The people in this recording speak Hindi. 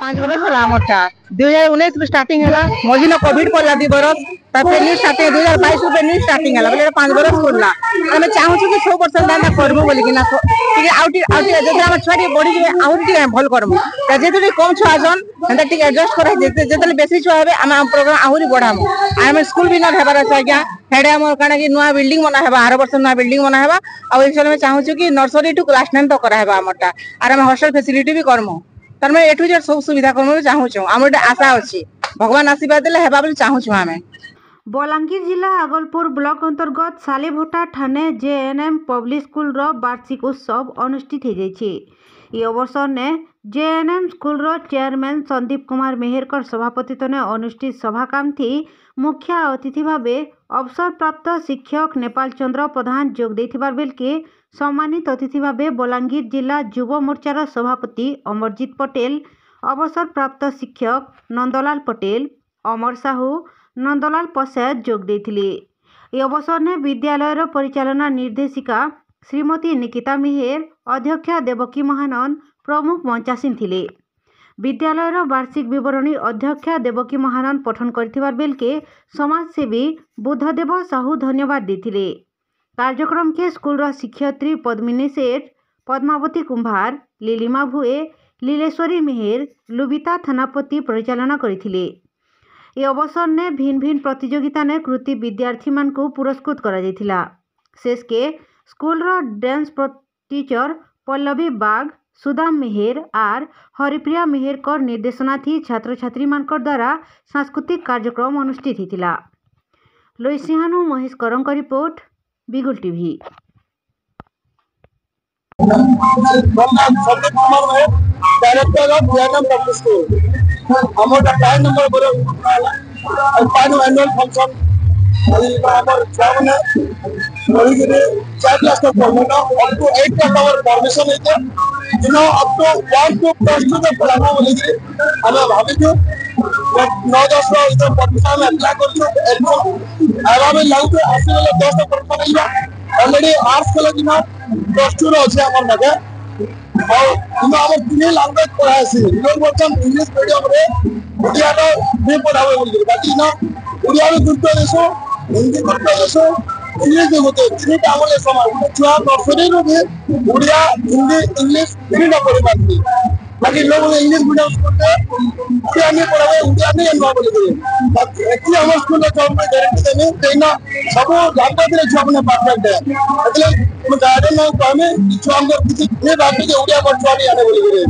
5 बरस होला हमरटा 2019 में स्टार्टिंग हैला मझी न कोविड पड़ला 2 बरस तापर न्यू स्टार्टिंग 2022 में न्यू स्टार्टिंग हैला बोले 5 बरस करला हमें चाहू छी कि 100% दाना करबो बोली कि ना कि आउटी जते हम छुआ बॉडी के आउटी भल करबो जेते कम छुआ जन हंदा टिक एडजस्ट करा जेते बेसी छुआ हेबे हम प्रोग्राम आहुरी बढ़ामो हम स्कूल भी न हेबार छै आज्ञा हेडे हमर काना कि नुआ बिल्डिंग बना हेबा 8 वर्ष नुआ बिल्डिंग बना हेबा आ एक्चुअली में चाहू छी कि नर्सरी टू क्लास 9 तक करा हेबा हमरटा आर हम हॉस्टल फैसिलिटी भी करमो तर मैं ए टू जेड सब सुविधा करमो चाहू छी हमर आशा अछि भगवान आशीर्वाद देले हेबा बोली चाहू छी हमें। बलांगीर जिला आगलपुर ब्लॉक अंतर्गत सालेभोटा ठाणे जेएनएम पब्लिक स्कूल रो वार्षिक उत्सव अनुष्ठित हो जाइए। ये अवसर ने जेएनएम स्कूल रो चेयरमैन संदीप कुमार मेहरकर सभापतित्व ने अनुष्ठित सभा काम थी मुख्य अतिथि भावे अवसर प्राप्त शिक्षक नेपाल चंद्र प्रधान जोग देथिबार बेल के सम्मानित अतिथि भावे बलांगीर जिला युव मोर्चार सभापति अमरजीत पटेल अवसर प्राप्त शिक्षक नंदलाल पटेल अमर साहू नंदलाल पसायत जोग देथिले। ए अवसर ने विद्यालय परिचालना निर्देशिका श्रीमती निकिता मिहेर अध्यक्षा देवकी महानंद प्रमुख मंचासीन थिले। विद्यालय वार्षिक विवरणी अध्यक्षा देवकी महानंद पठन करथिबार बेल के समाजसेवी बुद्धदेव साहू धन्यवाद देथिले। कार्यक्रम के स्कूल शिक्षयित्री पद्मिनी सेठ पद्मावती कुंभार लीलिमा भुए लीलेश्वरी मेहेर लुबिता थानापति परिचालना करथिले। ये अवसर ने भिन्न भिन्न प्रतियोगिता ने कृति विद्यार्थी मान को पुरस्कृत करा जायथिला। शेष के स्कूल डांस टीचर पल्लवी बाग सुदाम मेहेर आर हरिप्रिया मेहेर कर निर्देशना थी छात्र छात्री मान द्वारा सांस्कृतिक कार्यक्रम अनुष्ठित होता। लोईसिहानु महेश करंक रिपोर्ट बिगुल टीवी। हमर 5 नंबर पर पानो एनुअल फंक्शन हमर सामने वही के 4 क्लास तक पढ़ना अप टू 8 तक our परमिशन है you know up to 1 to +2 तक पढ़ाना बोले कि हम भाभी जो 9-10 रो इधर परमिशन अप्लाई करछो एडमिशन आराम लागु आसे वाला 10 तक परमिशन है ऑलरेडी आर्ट्स कॉलेज में +2 रो আছে हमर लगे और हम आवर तीन लैंग्वेज पढ़ाए छी लोग बच्चन इंग्लिश मीडियम रे ओडिया रो भी पढ़ावे बोल बाकी ना ओडिया रो गुरुत्व देसो हिंदी गुरुत्व देसो इंग्लिश भी होते तीन टावले समान छुआ नर्सरी रो भी ओडिया हिंदी इंग्लिश तीन ना पढ़े बाकी बाकी लोग इंग्लिश मीडियम स्कूल में ओडिया में पढ़ावे ओडिया नहीं ना बोले बाकी एक्चुअली हमर स्कूल में जॉब में गारंटी देने तेना सब लैंग्वेज रे छुआ अपने परफेक्ट है मतलब हम गार्डन में पामे छुआ हम किसी ये बात के ओडिया पर छुआ भी आने बोले